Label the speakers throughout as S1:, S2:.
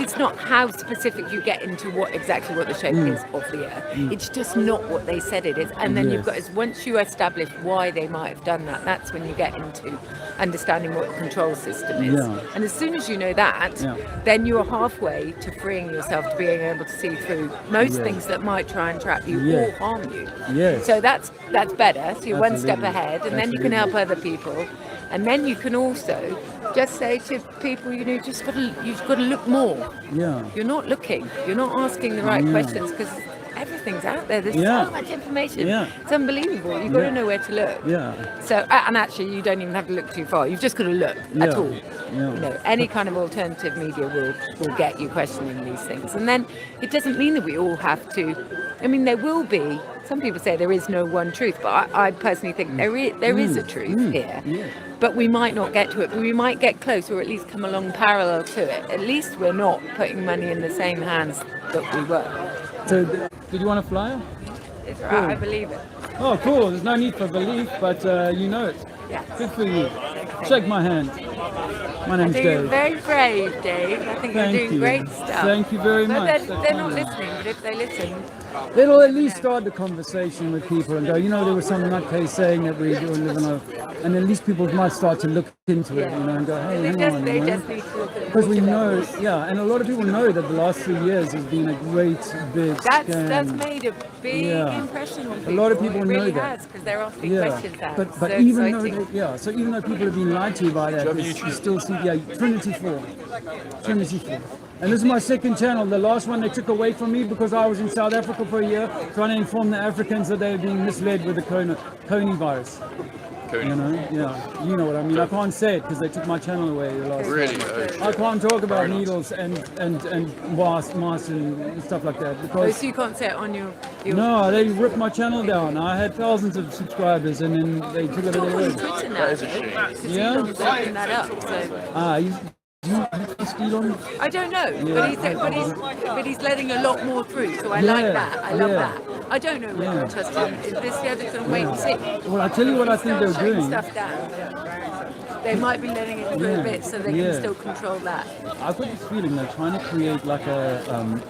S1: it's not how specific you get into what the shape is of the Earth. It's just not what they said it is. And then you've got, once you establish why they might have done that, that's when you get into understanding what the control system is. And as soon as you know that, then you're halfway to freeing yourself to being able to see through most things that might try and trap you or harm you. So that's better. So you're one step ahead, and then you can help other people. And then you can also just say to people, you know, you've got to look more. You're not looking. You're not asking the right questions because everything's out there. There's so much information. It's unbelievable. You've got to know where to look. So, and actually, you don't even have to look too far. You've just got to look at all. You know, any kind of alternative media will get you questioning these things. And then it doesn't mean that we all have to. I mean, there will be. Some people say there is no one truth, but I personally think there is a truth here. But we might not get to it, but we might get close or at least come along parallel to it. At least we're not putting money in the same hands that we were.
S2: So, did you want a flyer?
S1: It's all right, I believe it.
S2: Oh, cool. There's no need for belief, but you know it. Good for you. Shake my hand. My name's Dave.
S1: You're very brave, Dave. I think you're doing great stuff.
S2: Thank you very much.
S1: They're not listening, but if they listen...
S2: It'll at least start the conversation with people and go, you know, there was some nutcase saying that we do live in a... And at least people might start to look into it, you know, and go, hey, hang on,
S1: they just need to look at it.
S2: Because we know, and a lot of people know that the last 3 years has been a great big scam.
S1: That's made a big impression on people.
S2: A lot of people
S1: it
S2: know
S1: really
S2: that.
S1: has, because they're asking questions out.
S2: But
S1: so
S2: even
S1: exciting.
S2: though so even though people have been lied to by that, you still see Trinity 4. And this is my second channel. The last one they took away from me because I was in South Africa for a year trying to inform the Africans that they were being misled with the Coney virus. You know what I mean. I can't say it because they took my channel away the last time. I can't talk about needles and masks and stuff like that because
S1: so you can't say it on your...
S2: No, they ripped my channel down. I had thousands of subscribers and then they took it away.
S1: Twitter now, Elon's opened that up. So. I don't know, but he's letting a lot more through, so I like that. I love that. I don't know whether to trust him. This year they're going to wait and see.
S2: Well, I tell you what I think they're doing.
S1: Stuff down. They might be letting it through a bit so they can still control that.
S2: I've got this feeling they're trying to create like an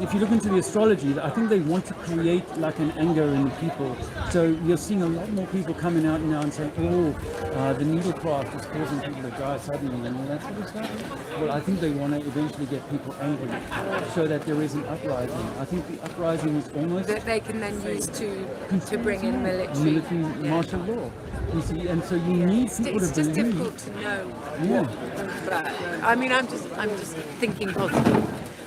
S2: if you look into the astrology, I think they want to create like an anger in the people. So you're seeing a lot more people coming out now and saying, the needlecraft is causing people to die suddenly and all that sort of stuff. Well, I think they want to eventually get people angry so that there is an uprising. I think the uprising is almost...
S1: That they can then use to bring in military
S2: martial law. You see, and so you need people to believe. It's just
S1: difficult to know. But I mean, I'm just thinking positive.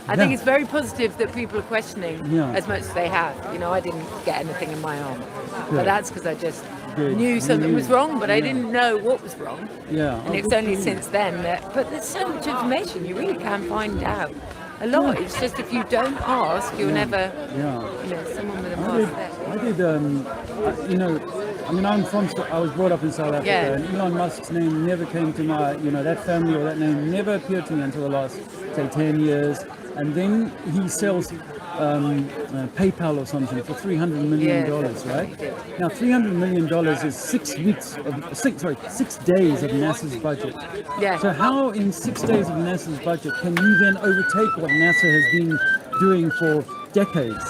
S1: I think it's very positive that people are questioning as much as they have. You know, I didn't get anything in my arm, but that's because I just knew something was wrong, but I didn't know what was wrong. And it's only since then that. But there's so much information you really can find out. A lot. It's just if you don't ask, you'll never. You know, someone with a past.
S2: I did. I mean, I was brought up in South Africa, and Elon Musk's name never came to my, that family or that name never appeared to me until the last, say, 10 years. And then he sells PayPal or something for $300 million, right? Now, $300 million is 6 days of NASA's budget. So how in 6 days of NASA's budget can you then overtake what NASA has been doing for decades?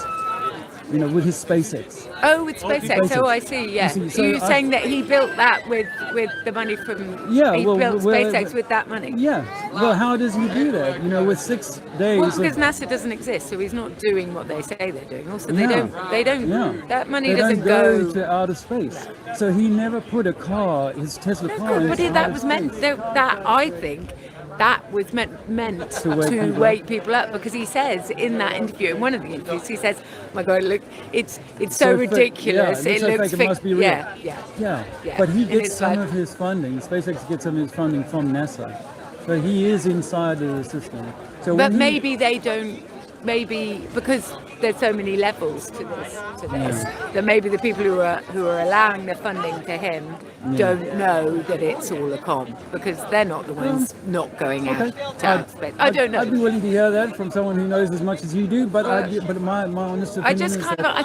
S2: With his SpaceX.
S1: Oh, with SpaceX. Oh, I see. Yeah. So you're saying that he built that with the money from? He built SpaceX with that money.
S2: Yeah. Well, how does he do that? With 6 days.
S1: Well, because NASA doesn't exist, so he's not doing what they say they're doing. Also, they don't. That money doesn't go
S2: to outer space. So he never put his Tesla car.
S1: But that was meant. That I think. That was meant to wake people up, because he says in that interview, in one of the interviews, he says, "Oh my God, look, it's so ridiculous.
S2: It looks
S1: fake.
S2: It must be real."
S1: Yeah.
S2: But he gets some of his funding. SpaceX gets some of his funding from NASA, so he is inside of the system. So
S1: but maybe they don't. Maybe because there's so many levels to this that maybe the people who are allowing the funding to him don't know that it's all a con, because they're not the ones not going out to outspace. I don't know.
S2: I'd be willing to hear that from someone who knows as much as you do, but my honest opinion
S1: I just
S2: is
S1: kind
S2: that
S1: of,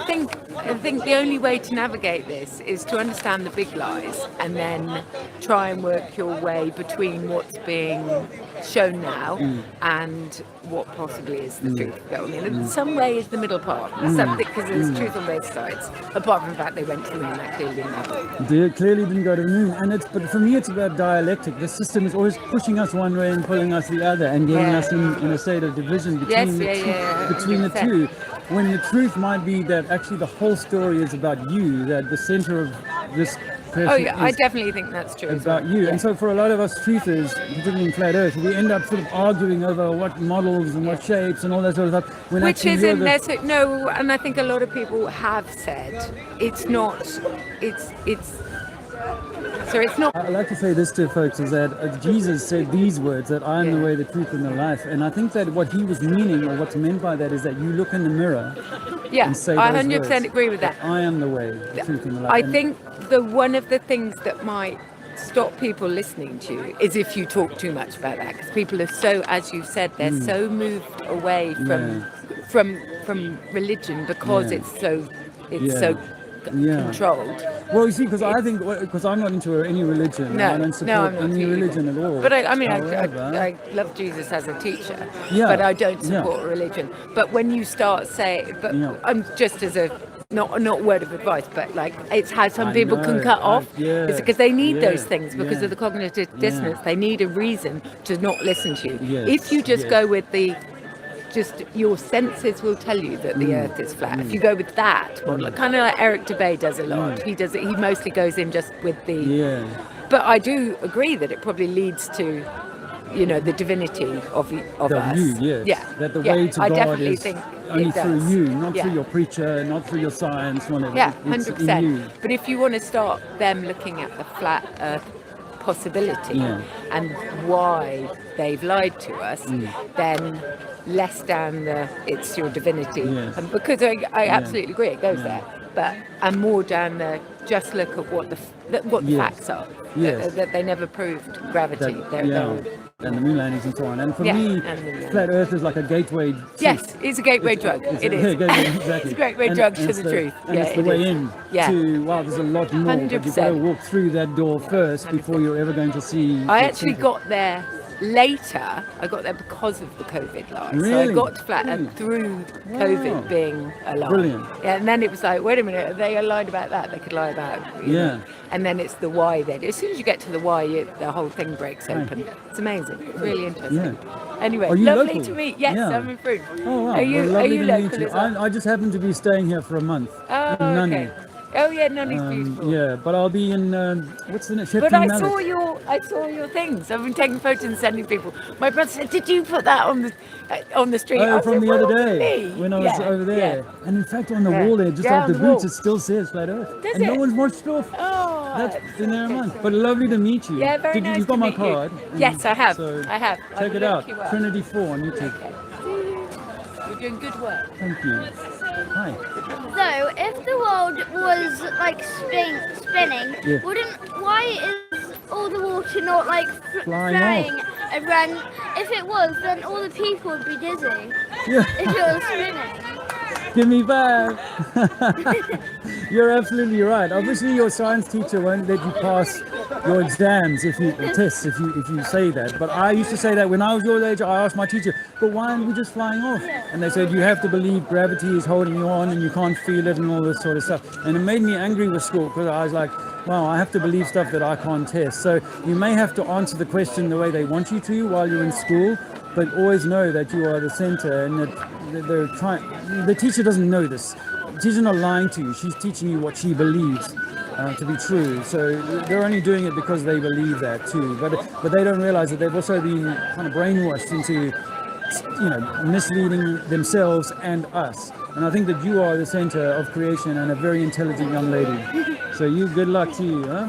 S1: I think the only way to navigate this is to understand the big lies and then try and work your way between what's being shown now and what possibly is the truth. I mean, in some way is the middle part, because there's truth on both sides. Apart from the fact they went to the moon, that clearly didn't happen.
S2: they clearly didn't go to the moon, but for me it's about dialectic. The system is always pushing us one way and pulling us the other, and getting us in a state of division between the two. When the truth might be that actually the whole story is about you, that the center of this person
S1: I definitely think that's true.
S2: about you. And so for a lot of us truthers, particularly in Flat Earth, we end up sort of arguing over what models and what shapes and all that sort of stuff.
S1: Which isn't necessarily, no, and I think a lot of people have said it's not.
S2: I like to say this to folks is that Jesus said these words, that I am the way, the truth, and the life. And I think that what he was meaning, or what's meant by that, is that you look in the mirror and say
S1: I
S2: those
S1: 100%
S2: words,
S1: agree with that.
S2: I am the way, the truth, and the life.
S1: I think one of the things that might stop people listening to you is if you talk too much about that, because people are so, as you said, they're so moved away from religion because it's so controlled.
S2: Well, you see, because I think, because I'm not into any religion, I don't support any religion at all.
S1: But I love Jesus as a teacher, but I don't support religion. But when you start saying, I'm just as a not word of advice, but like it's how some people can cut off. It's because they need those things because of the cognitive dissonance. They need a reason to not listen to you. If you just go with just your senses will tell you that the earth is flat. If you go with that model, kind of like Eric Dubay does a lot. He mostly goes in just with the but I do agree that it probably leads to the divinity of us.
S2: That the way to
S1: I
S2: God
S1: definitely
S2: is
S1: think
S2: only through you, not through your preacher, not through your science, whatever.
S1: 100%. But if you want to start them looking at the flat earth possibility and why they've lied to us, then less down it's your divinity, and because I absolutely agree it goes there, but and more down just look at what the facts are, that they never proved gravity,
S2: and the moon landings and so on. And for me, Flat Earth is like a gateway.
S1: It's a gateway drug. It is.
S2: Exactly.
S1: It's a gateway drug to the truth.
S2: And it's the way in to, wow, there's a lot more.
S1: 100%.
S2: But you've got to walk through that door first before you're ever going to see.
S1: I actually got there later. I got there because of the COVID lie.
S2: Really?
S1: So I got to Flat Earth through COVID being a lie.
S2: Brilliant.
S1: Yeah, and then it was like, wait a minute, they lied about that. They could lie about you know. And then it's the why then. As soon as you get to the why, the whole thing breaks open. It's amazing. It's really interesting. Anyway, lovely
S2: local?
S1: To meet. Yes, I'm in Frome.
S2: Oh, wow.
S1: Are you local as well?
S2: I just happen to be staying here for a month.
S1: Oh,
S2: in Nunny.
S1: okay. Oh yeah, Nunny's beautiful.
S2: But I'll be in what's the name?
S1: But I saw your things. I've been taking photos and sending people. My brother said, "Did you put that on the street?"
S2: Oh, from the other day
S1: me?
S2: when I was over there. And in fact, on the wall there, just off the boots, it still says Flat Earth.
S1: Does
S2: and
S1: it?
S2: no one's marched it off.
S1: Oh,
S2: that's been there a month. But lovely to meet you.
S1: Yeah, very nice.
S2: You've got my card.
S1: Yes, I have.
S2: So
S1: I have.
S2: Check it out. Trinity 4 on YouTube.
S1: Okay. You're doing good work.
S2: Thank you. Hi.
S3: So, if the world was like spinning, why is all the water not like flying around? If it was, then all the people would be dizzy. If it was spinning.
S2: Give me 5. You're absolutely right. Obviously, your science teacher won't let you pass your exams if you say that. But I used to say that when I was your age. I asked my teacher, "But why aren't we just flying off?" And they said, "You have to believe gravity is holding you on, and you can't feel it, and all this sort of stuff." And it made me angry with school because I was like, "Wow, I have to believe stuff that I can't test." So you may have to answer the question the way they want you to while you're in school, but always know that you are the center, and that they're trying. The teacher doesn't know this. The teacher's not lying to you. She's teaching you what she believes to be true. So they're only doing it because they believe that too. But they don't realize that they've also been kind of brainwashed into, misleading themselves and us. And I think that you are the center of creation and a very intelligent young lady. So good luck to you, huh?